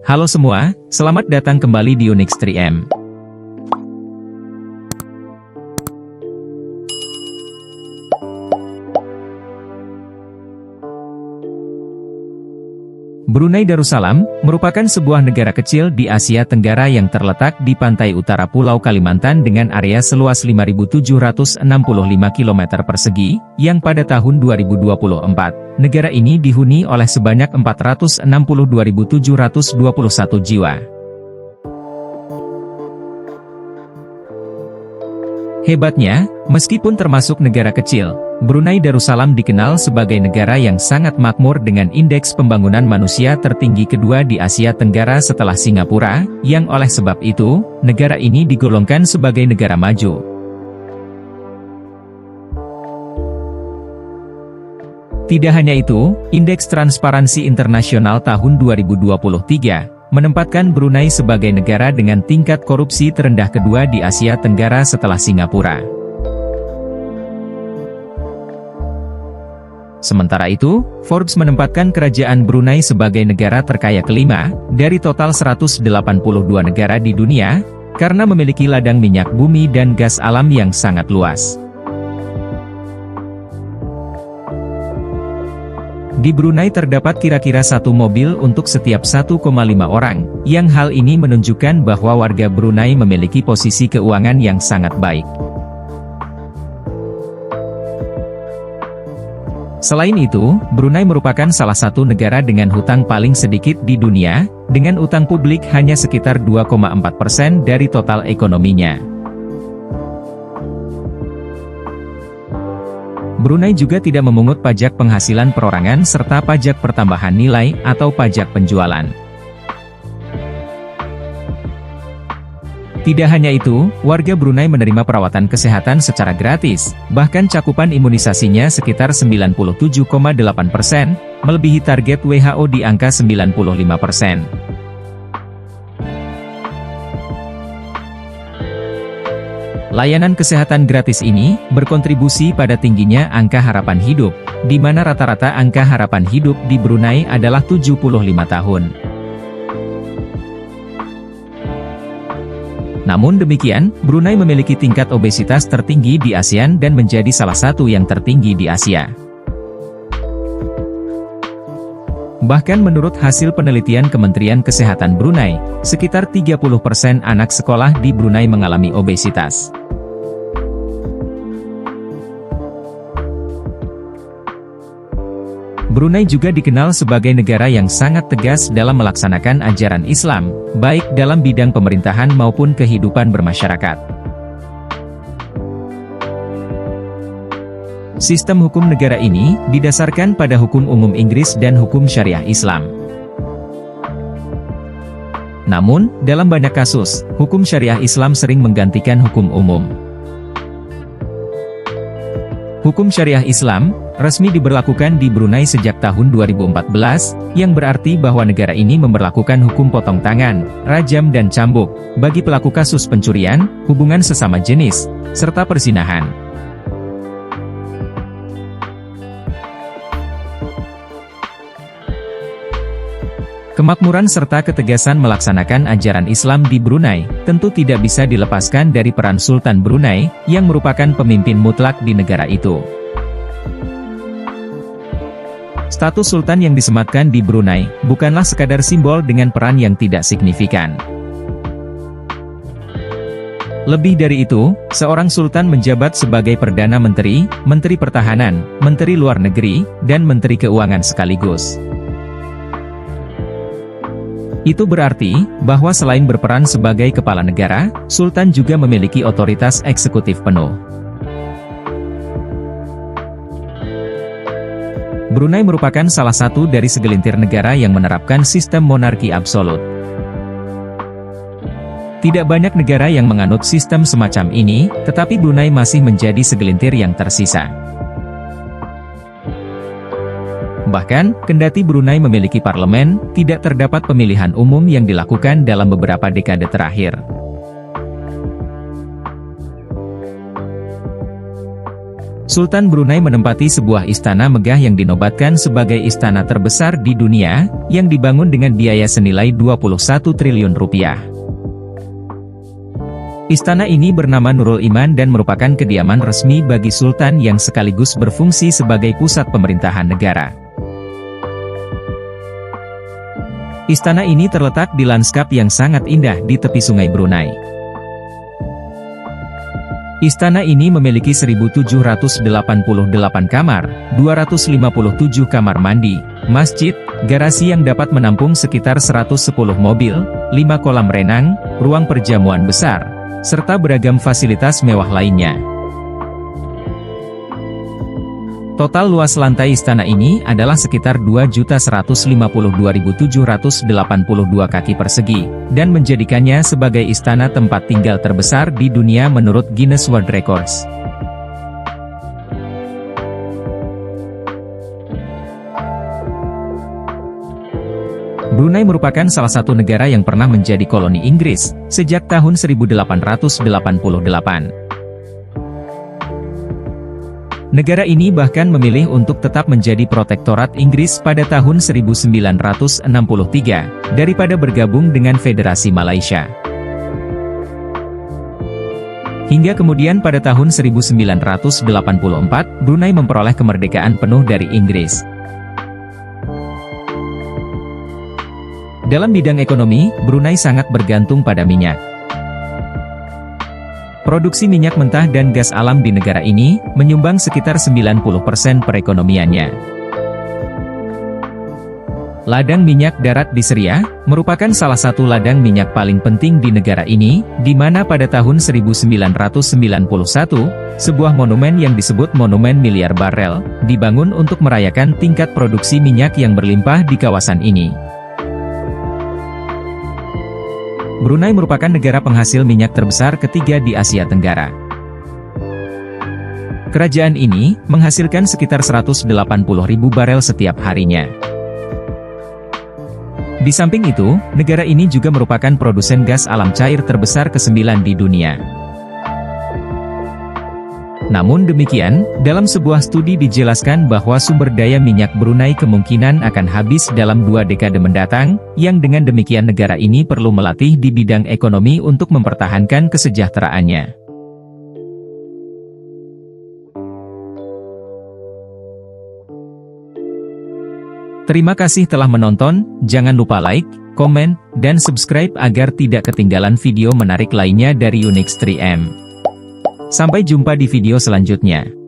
Halo semua, selamat datang kembali di Unix 3M. Brunei Darussalam merupakan sebuah negara kecil di Asia Tenggara yang terletak di pantai utara Pulau Kalimantan dengan area seluas 5.765 km persegi, yang pada tahun 2024, negara ini dihuni oleh sebanyak 462.721 jiwa. Hebatnya, meskipun termasuk negara kecil, Brunei Darussalam dikenal sebagai negara yang sangat makmur dengan indeks pembangunan manusia tertinggi kedua di Asia Tenggara setelah Singapura, yang oleh sebab itu, negara ini digolongkan sebagai negara maju. Tidak hanya itu, Indeks Transparansi Internasional tahun 2023 menempatkan Brunei sebagai negara dengan tingkat korupsi terendah kedua di Asia Tenggara setelah Singapura. Sementara itu, Forbes menempatkan kerajaan Brunei sebagai negara terkaya kelima, dari total 182 negara di dunia, karena memiliki ladang minyak bumi dan gas alam yang sangat luas. Di Brunei terdapat kira-kira satu mobil untuk setiap 1,5 orang, yang hal ini menunjukkan bahwa warga Brunei memiliki posisi keuangan yang sangat baik. Selain itu, Brunei merupakan salah satu negara dengan hutang paling sedikit di dunia, dengan utang publik hanya sekitar 2,4% dari total ekonominya. Brunei juga tidak memungut pajak penghasilan perorangan serta pajak pertambahan nilai atau pajak penjualan. Tidak hanya itu, warga Brunei menerima perawatan kesehatan secara gratis, bahkan cakupan imunisasinya sekitar 97,8%, melebihi target WHO di angka 95%. Layanan kesehatan gratis ini berkontribusi pada tingginya angka harapan hidup, di mana rata-rata angka harapan hidup di Brunei adalah 75 tahun. Namun demikian, Brunei memiliki tingkat obesitas tertinggi di ASEAN dan menjadi salah satu yang tertinggi di Asia. Bahkan menurut hasil penelitian Kementerian Kesehatan Brunei, sekitar 30% anak sekolah di Brunei mengalami obesitas. Brunei juga dikenal sebagai negara yang sangat tegas dalam melaksanakan ajaran Islam, baik dalam bidang pemerintahan maupun kehidupan bermasyarakat. Sistem hukum negara ini didasarkan pada hukum umum Inggris dan hukum syariah Islam. Namun, dalam banyak kasus, hukum syariah Islam sering menggantikan hukum umum. Hukum syariah Islam resmi diberlakukan di Brunei sejak tahun 2014, yang berarti bahwa negara ini memberlakukan hukum potong tangan, rajam dan cambuk, bagi pelaku kasus pencurian, hubungan sesama jenis, serta perzinahan. Kemakmuran serta ketegasan melaksanakan ajaran Islam di Brunei, tentu tidak bisa dilepaskan dari peran Sultan Brunei, yang merupakan pemimpin mutlak di negara itu. Status Sultan yang disematkan di Brunei, bukanlah sekadar simbol dengan peran yang tidak signifikan. Lebih dari itu, seorang Sultan menjabat sebagai Perdana Menteri, Menteri Pertahanan, Menteri Luar Negeri, dan Menteri Keuangan sekaligus. Itu berarti, bahwa selain berperan sebagai kepala negara, Sultan juga memiliki otoritas eksekutif penuh. Brunei merupakan salah satu dari segelintir negara yang menerapkan sistem monarki absolut. Tidak banyak negara yang menganut sistem semacam ini, tetapi Brunei masih menjadi segelintir yang tersisa. Bahkan, kendati Brunei memiliki parlemen, tidak terdapat pemilihan umum yang dilakukan dalam beberapa dekade terakhir. Sultan Brunei menempati sebuah istana megah yang dinobatkan sebagai istana terbesar di dunia, yang dibangun dengan biaya senilai 21 triliun rupiah. Istana ini bernama Nurul Iman dan merupakan kediaman resmi bagi Sultan yang sekaligus berfungsi sebagai pusat pemerintahan negara. Istana ini terletak di lanskap yang sangat indah di tepi Sungai Brunei. Istana ini memiliki 1.788 kamar, 257 kamar mandi, masjid, garasi yang dapat menampung sekitar 110 mobil, 5 kolam renang, ruang perjamuan besar, serta beragam fasilitas mewah lainnya. Total luas lantai istana ini adalah sekitar 2.152.782 kaki persegi, dan menjadikannya sebagai istana tempat tinggal terbesar di dunia menurut Guinness World Records. Brunei merupakan salah satu negara yang pernah menjadi koloni Inggris, sejak tahun 1888. Negara ini bahkan memilih untuk tetap menjadi protektorat Inggris pada tahun 1963, daripada bergabung dengan Federasi Malaysia. Hingga kemudian pada tahun 1984, Brunei memperoleh kemerdekaan penuh dari Inggris. Dalam bidang ekonomi, Brunei sangat bergantung pada minyak. Produksi minyak mentah dan gas alam di negara ini, menyumbang sekitar 90% perekonomiannya. Ladang minyak darat di Seriah, merupakan salah satu ladang minyak paling penting di negara ini, di mana pada tahun 1991, sebuah monumen yang disebut Monumen Miliar Barel, dibangun untuk merayakan tingkat produksi minyak yang berlimpah di kawasan ini. Brunei merupakan negara penghasil minyak terbesar ketiga di Asia Tenggara. Kerajaan ini menghasilkan sekitar 180.000 barel setiap harinya. Di samping itu, negara ini juga merupakan produsen gas alam cair terbesar ke-9 di dunia. Namun demikian, dalam sebuah studi dijelaskan bahwa sumber daya minyak Brunei kemungkinan akan habis dalam 2 dekade mendatang, yang dengan demikian negara ini perlu melatih di bidang ekonomi untuk mempertahankan kesejahteraannya. Terima kasih telah menonton, jangan lupa like, komen, dan subscribe agar tidak ketinggalan video menarik lainnya dari Unix 3M. Sampai jumpa di video selanjutnya.